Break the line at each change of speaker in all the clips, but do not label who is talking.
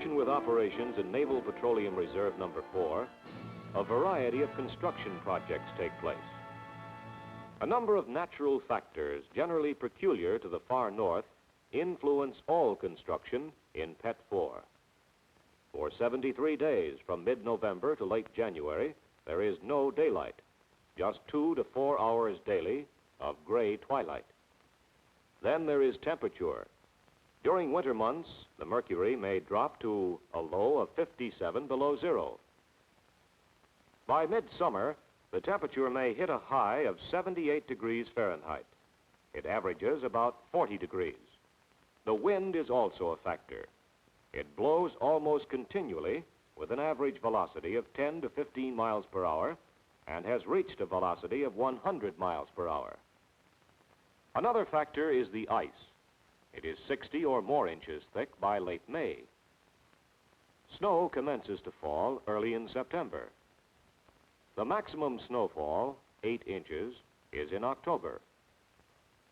connection with operations in Naval Petroleum Reserve No. 4, a variety of construction projects take place. A number of natural factors, generally peculiar to the far north, influence all construction in PET 4. For 73 days, from mid-November to late January, there is no daylight, just 2 to 4 hours daily of gray twilight. Then there is temperature. During winter months, the mercury may drop to a low of 57 below zero. By midsummer, the temperature may hit a high of 78 degrees Fahrenheit. It averages about 40 degrees. The wind is also a factor. It blows almost continually with an average velocity of 10 to 15 miles per hour and has reached a velocity of 100 miles per hour. Another factor is the ice. It is 60 or more inches thick by late May. Snow commences to fall early in September. The maximum snowfall, 8 inches, is in October.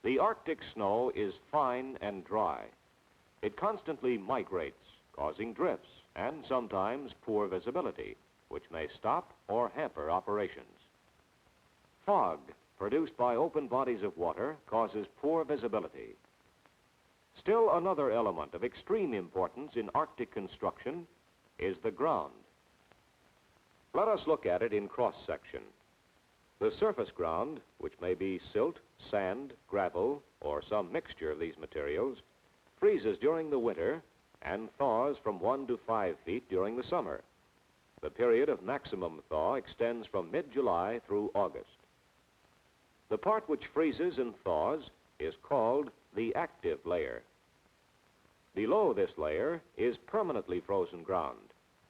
The Arctic snow is fine and dry. It constantly migrates, causing drifts and sometimes poor visibility, which may stop or hamper operations. Fog, produced by open bodies of water, causes poor visibility. Still another element of extreme importance in Arctic construction is the ground. Let us look at it in cross-section. The surface ground, which may be silt, sand, gravel, or some mixture of these materials, freezes during the winter and thaws from 1 to 5 feet during the summer. The period of maximum thaw extends from mid-July through August. The part which freezes and thaws is called the active layer. Below this layer is permanently frozen ground,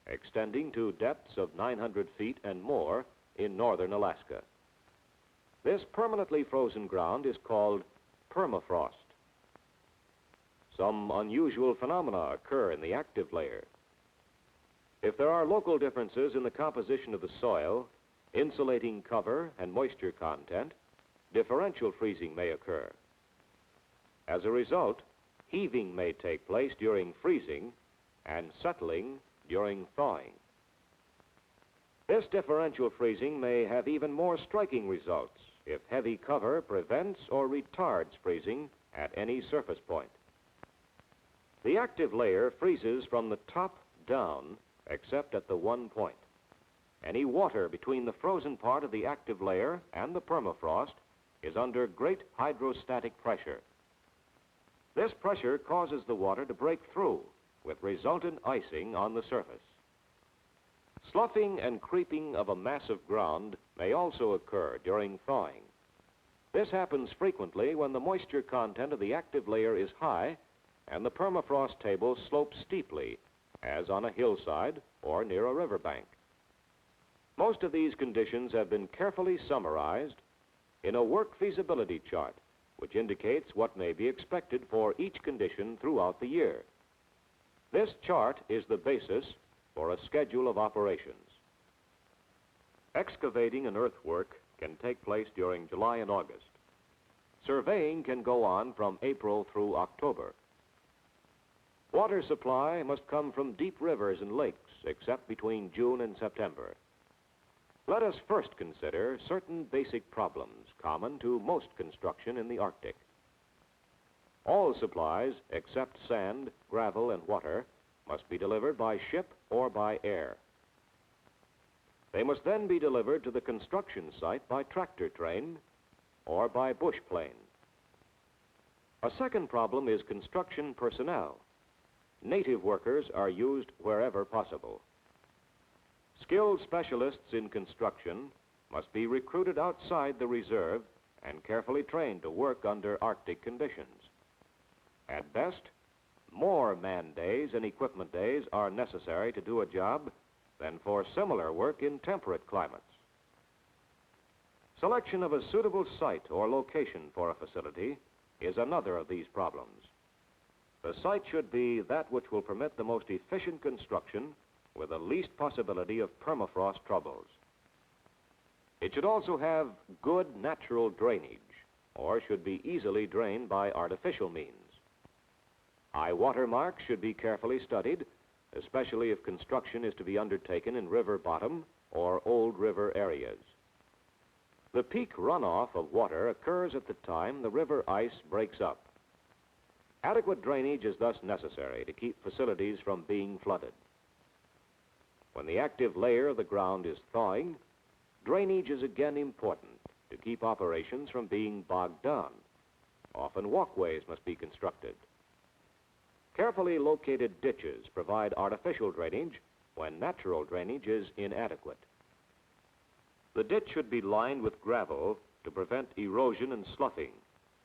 extending to depths of 900 feet and more in northern Alaska. This permanently frozen ground is called permafrost. Some unusual phenomena occur in the active layer. If there are local differences in the composition of the soil, insulating cover, and moisture content, differential freezing may occur. As a result, heaving may take place during freezing and settling during thawing. This differential freezing may have even more striking results if heavy cover prevents or retards freezing at any surface point. The active layer freezes from the top down, except at the one point. Any water between the frozen part of the active layer and the permafrost is under great hydrostatic pressure. This pressure causes the water to break through, with resultant icing on the surface. Sloughing and creeping of a mass of ground may also occur during thawing. This happens frequently when the moisture content of the active layer is high and the permafrost table slopes steeply, as on a hillside or near a riverbank. Most of these conditions have been carefully summarized in a work feasibility chart, which indicates what may be expected for each condition throughout the year. This chart is the basis for a schedule of operations. Excavating and earthwork can take place during July and August. Surveying can go on from April through October. Water supply must come from deep rivers and lakes, except between June and September. Let us first consider certain basic problems common to most construction in the Arctic. All supplies, except sand, gravel, and water, must be delivered by ship or by air. They must then be delivered to the construction site by tractor train or by bush plane. A second problem is construction personnel. Native workers are used wherever possible. Skilled specialists in construction must be recruited outside the reserve and carefully trained to work under Arctic conditions. At best, more man days and equipment days are necessary to do a job than for similar work in temperate climates. Selection of a suitable site or location for a facility is another of these problems. The site should be that which will permit the most efficient construction with the least possibility of permafrost troubles. It should also have good natural drainage, or should be easily drained by artificial means. High water marks should be carefully studied especially if construction is to be undertaken in river bottom or old river areas. The peak runoff of water occurs at the time the river ice breaks up. Adequate drainage is thus necessary to keep facilities from being flooded. When the active layer of the ground is thawing, drainage is again important to keep operations from being bogged down. Often walkways must be constructed. Carefully located ditches provide artificial drainage when natural drainage is inadequate. The ditch should be lined with gravel to prevent erosion and sloughing,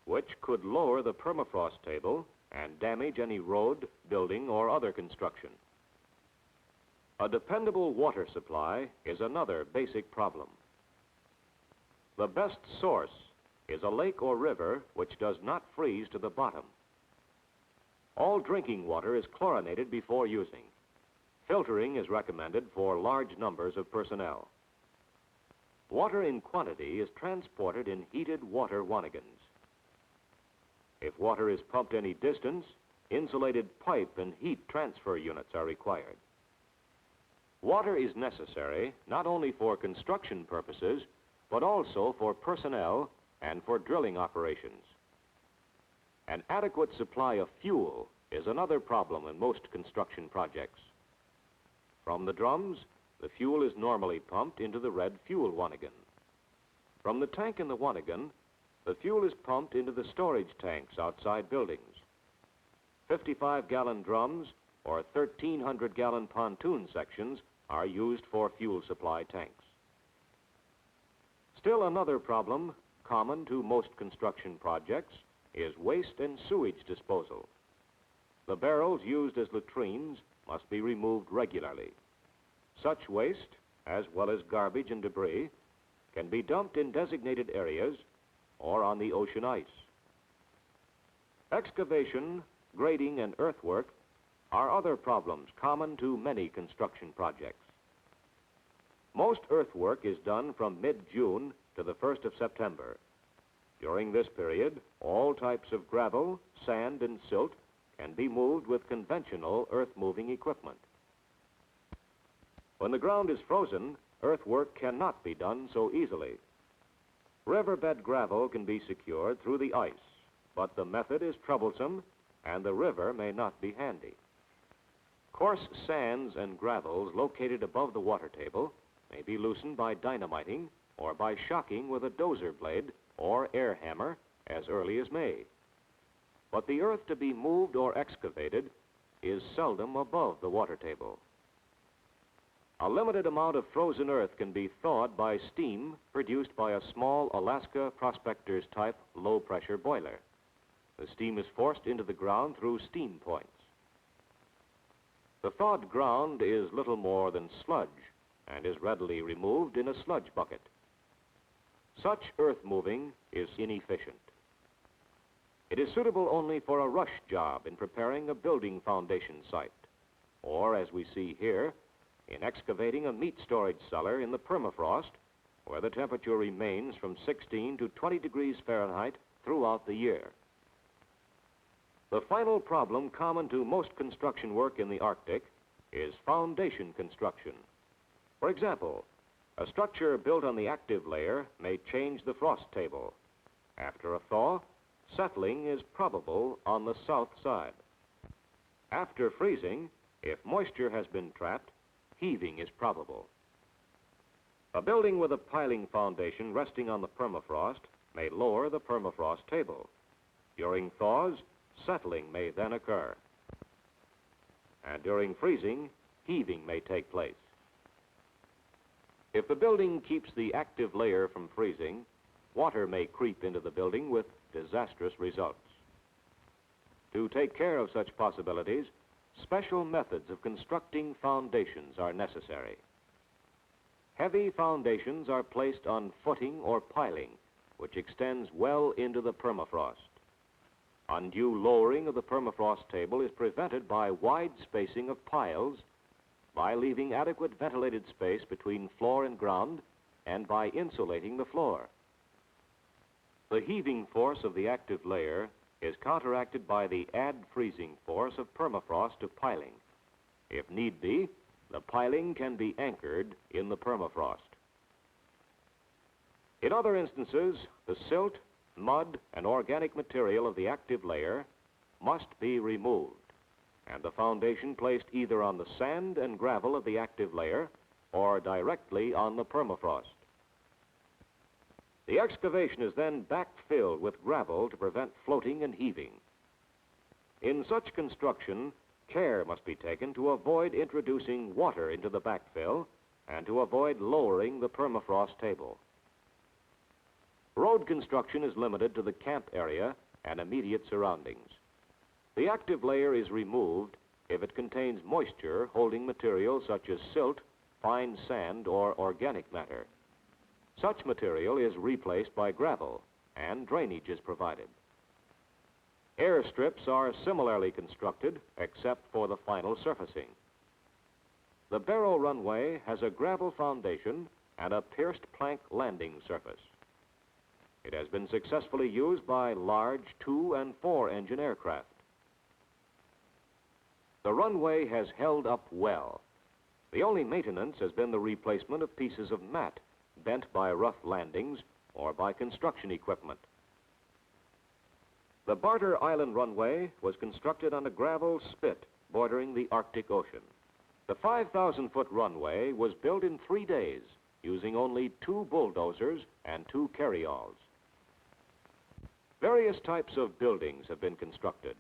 which could lower the permafrost table and damage any road, building, or other construction. A dependable water supply is another basic problem. The best source is a lake or river which does not freeze to the bottom. All drinking water is chlorinated before using. Filtering is recommended for large numbers of personnel. Water in quantity is transported in heated water wannigons. If water is pumped any distance, insulated pipe and heat transfer units are required. Water is necessary not only for construction purposes, but also for personnel and for drilling operations. An adequate supply of fuel is another problem in most construction projects. From the drums, the fuel is normally pumped into the red fuel wannigan. From the tank in the wannigan, the fuel is pumped into the storage tanks outside buildings. 55-gallon drums or 1,300-gallon pontoon sections are used for fuel supply tanks. Still another problem common to most construction projects is waste and sewage disposal. The barrels used as latrines must be removed regularly. Such waste, as well as garbage and debris, can be dumped in designated areas or on the ocean ice. Excavation, grading, and earthwork are other problems common to many construction projects. Most earthwork is done from mid-June to the 1st of September. During this period, all types of gravel, sand, and silt can be moved with conventional earth-moving equipment. When the ground is frozen, earthwork cannot be done so easily. Riverbed gravel can be secured through the ice, but the method is troublesome and the river may not be handy. Coarse sands and gravels located above the water table may be loosened by dynamiting or by shocking with a dozer blade or air hammer as early as May. But the earth to be moved or excavated is seldom above the water table. A limited amount of frozen earth can be thawed by steam produced by a small Alaska Prospector's type low-pressure boiler. The steam is forced into the ground through steam points. The thawed ground is little more than sludge and is readily removed in a sludge bucket. Such earth moving is inefficient. It is suitable only for a rush job in preparing a building foundation site, or, as we see here, in excavating a meat storage cellar in the permafrost, where the temperature remains from 16 to 20 degrees Fahrenheit throughout the year. The final problem common to most construction work in the Arctic is foundation construction. For example, a structure built on the active layer may change the frost table. After a thaw, settling is probable on the south side. After freezing, if moisture has been trapped, heaving is probable. A building with a piling foundation resting on the permafrost may lower the permafrost table. During thaws, settling may then occur. And during freezing, heaving may take place. If the building keeps the active layer from freezing, water may creep into the building with disastrous results. To take care of such possibilities, special methods of constructing foundations are necessary. Heavy foundations are placed on footing or piling, which extends well into the permafrost. Undue lowering of the permafrost table is prevented by wide spacing of piles, by leaving adequate ventilated space between floor and ground, and by insulating the floor. The heaving force of the active layer is counteracted by the add freezing force of permafrost to piling. If need be, the piling can be anchored in the permafrost. In other instances, the silt, mud, and organic material of the active layer must be removed, and the foundation placed either on the sand and gravel of the active layer or directly on the permafrost. The excavation is then backfilled with gravel to prevent floating and heaving. In such construction, care must be taken to avoid introducing water into the backfill and to avoid lowering the permafrost table. Road construction is limited to the camp area and immediate surroundings. The active layer is removed if it contains moisture holding material such as silt, fine sand, or organic matter. Such material is replaced by gravel, and drainage is provided. Airstrips are similarly constructed, except for the final surfacing. The barrow runway has a gravel foundation and a pierced plank landing surface. It has been successfully used by large 2- and 4-engine aircraft. The runway has held up well. The only maintenance has been the replacement of pieces of mat bent by rough landings or by construction equipment. The Barter Island runway was constructed on a gravel spit bordering the Arctic Ocean. The 5,000-foot runway was built in 3 days using only 2 bulldozers and 2 carryalls. Various types of buildings have been constructed.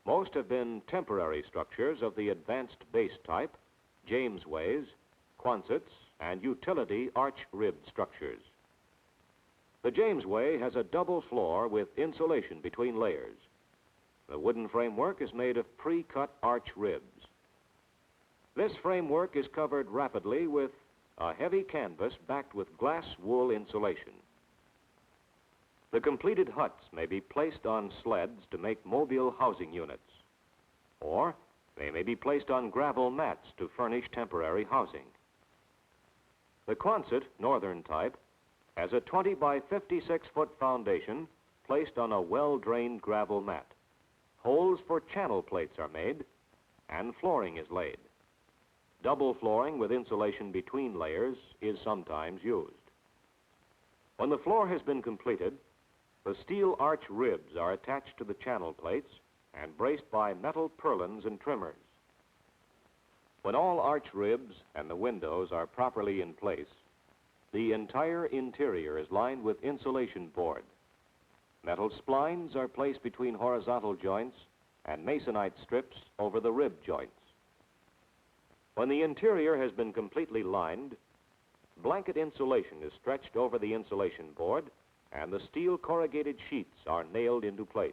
Most have been temporary structures of the advanced base type, Jamesways, Quonsets, and utility arch-ribbed structures. The Jamesway has a double floor with insulation between layers. The wooden framework is made of pre-cut arch ribs. This framework is covered rapidly with a heavy canvas backed with glass wool insulation. The completed huts may be placed on sleds to make mobile housing units, or they may be placed on gravel mats to furnish temporary housing. The Quonset, northern type, has a 20 by 56-foot foundation placed on a well-drained gravel mat. Holes for channel plates are made, and flooring is laid. Double flooring with insulation between layers is sometimes used. When the floor has been completed, the steel arch ribs are attached to the channel plates and braced by metal purlins and trimmers. When all arch ribs and the windows are properly in place, the entire interior is lined with insulation board. Metal splines are placed between horizontal joints and masonite strips over the rib joints. When the interior has been completely lined, blanket insulation is stretched over the insulation board and the steel corrugated sheets are nailed into place.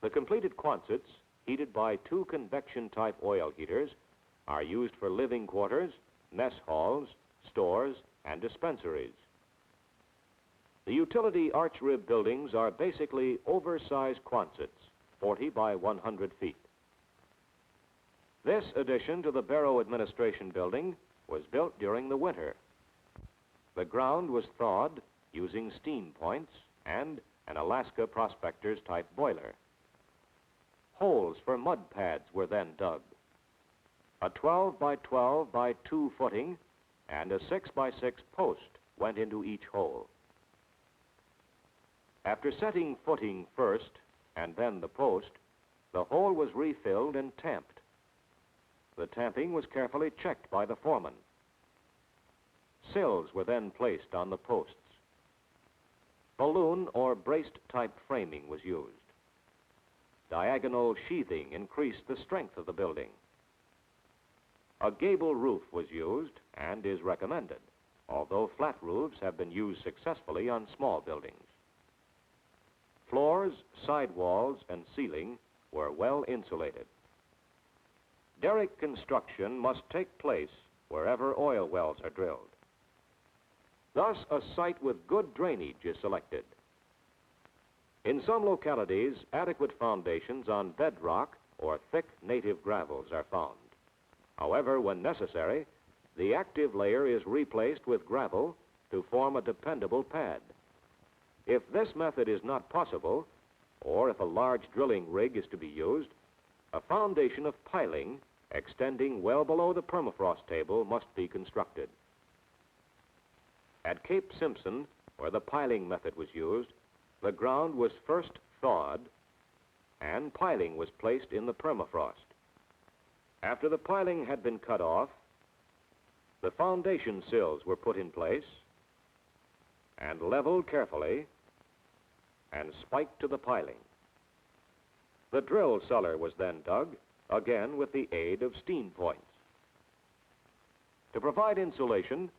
The completed Quonsets, heated by 2 convection-type oil heaters, are used for living quarters, mess halls, stores, and dispensaries. The utility arch rib buildings are basically oversized Quonsets, 40 by 100 feet. This addition to the Barrow Administration Building was built during the winter. The ground was thawed using steam points and an Alaska Prospectors type boiler. Holes for mud pads were then dug. A 12 by 12 by 2 footing and a 6 by 6 post went into each hole. After setting footing first and then the post, the hole was refilled and tamped. The tamping was carefully checked by the foreman. Sills were then placed on the posts. Balloon or braced type framing was used. Diagonal sheathing increased the strength of the building. A gable roof was used and is recommended, although flat roofs have been used successfully on small buildings. Floors, sidewalls, and ceiling were well insulated. Derrick construction must take place wherever oil wells are drilled. Thus, a site with good drainage is selected. In some localities, adequate foundations on bedrock or thick native gravels are found. However, when necessary, the active layer is replaced with gravel to form a dependable pad. If this method is not possible, or if a large drilling rig is to be used, a foundation of piling extending well below the permafrost table, must be constructed. At Cape Simpson, where the piling method was used, the ground was first thawed and piling was placed in the permafrost. After the piling had been cut off, the foundation sills were put in place and leveled carefully and spiked to the piling. The drill cellar was then dug, again with the aid of steam points. To provide insulation,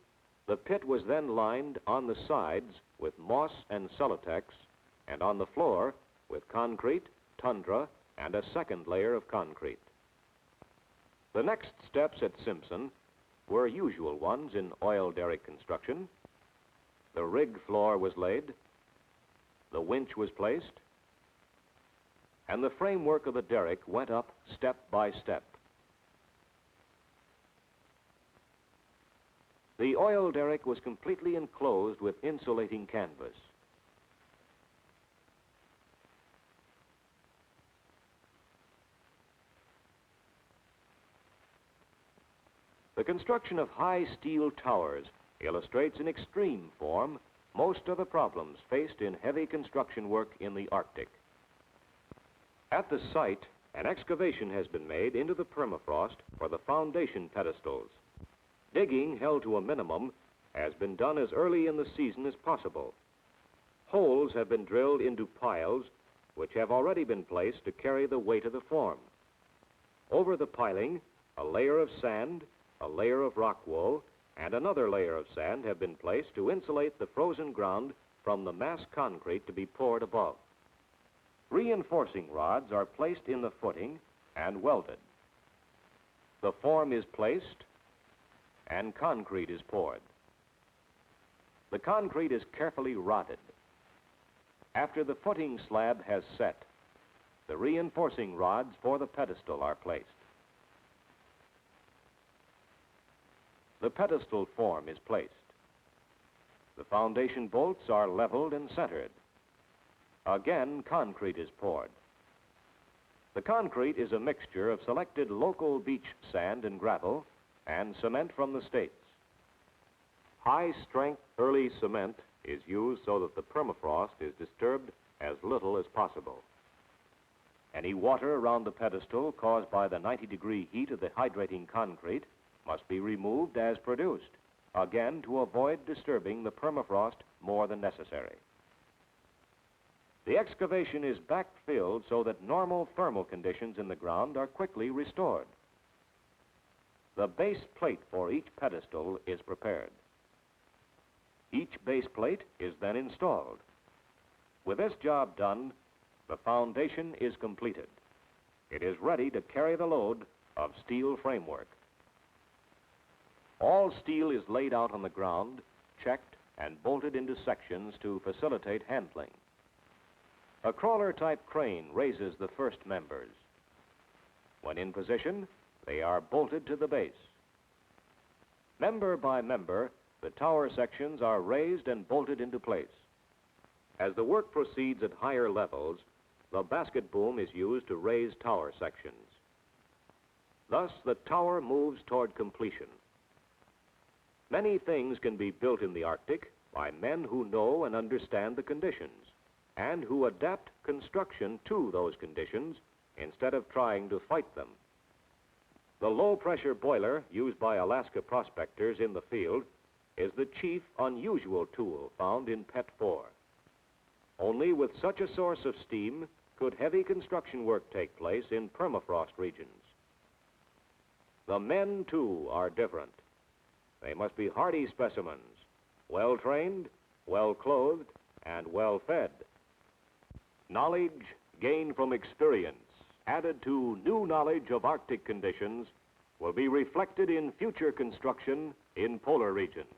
the pit was then lined on the sides with moss and celotex, and on the floor with concrete, tundra, and a second layer of concrete. The next steps at Simpson were usual ones in oil derrick construction. The rig floor was laid, the winch was placed, and the framework of the derrick went up step by step. The oil derrick was completely enclosed with insulating canvas. The construction of high steel towers illustrates in extreme form most of the problems faced in heavy construction work in the Arctic. At the site, an excavation has been made into the permafrost for the foundation pedestals. Digging held to a minimum has been done as early in the season as possible. Holes have been drilled into piles which have already been placed to carry the weight of the form. Over the piling, a layer of sand, a layer of rock wool, and another layer of sand have been placed to insulate the frozen ground from the mass concrete to be poured above. Reinforcing rods are placed in the footing and welded. The form is placed and concrete is poured. The concrete is carefully rotted. After the footing slab has set, the reinforcing rods for the pedestal are placed. The pedestal form is placed. The foundation bolts are leveled and centered. Again, concrete is poured. The concrete is a mixture of selected local beach sand and gravel and cement from the States. High-strength early cement is used so that the permafrost is disturbed as little as possible. Any water around the pedestal caused by the 90-degree heat of the hydrating concrete must be removed as produced, again to avoid disturbing the permafrost more than necessary. The excavation is backfilled so that normal thermal conditions in the ground are quickly restored. The base plate for each pedestal is prepared. Each base plate is then installed. With this job done, the foundation is completed. It is ready to carry the load of steel framework. All steel is laid out on the ground, checked, and bolted into sections to facilitate handling. A crawler-type crane raises the first members. When in position, they are bolted to the base. Member by member, the tower sections are raised and bolted into place. As the work proceeds at higher levels, the basket boom is used to raise tower sections. Thus, the tower moves toward completion. Many things can be built in the Arctic by men who know and understand the conditions and who adapt construction to those conditions instead of trying to fight them. The low-pressure boiler used by Alaska prospectors in the field is the chief unusual tool found in PET 4. Only with such a source of steam could heavy construction work take place in permafrost regions. The men, too, are different. They must be hardy specimens, well-trained, well-clothed, and well-fed. Knowledge gained from experience, added to new knowledge of Arctic conditions, will be reflected in future construction in polar regions.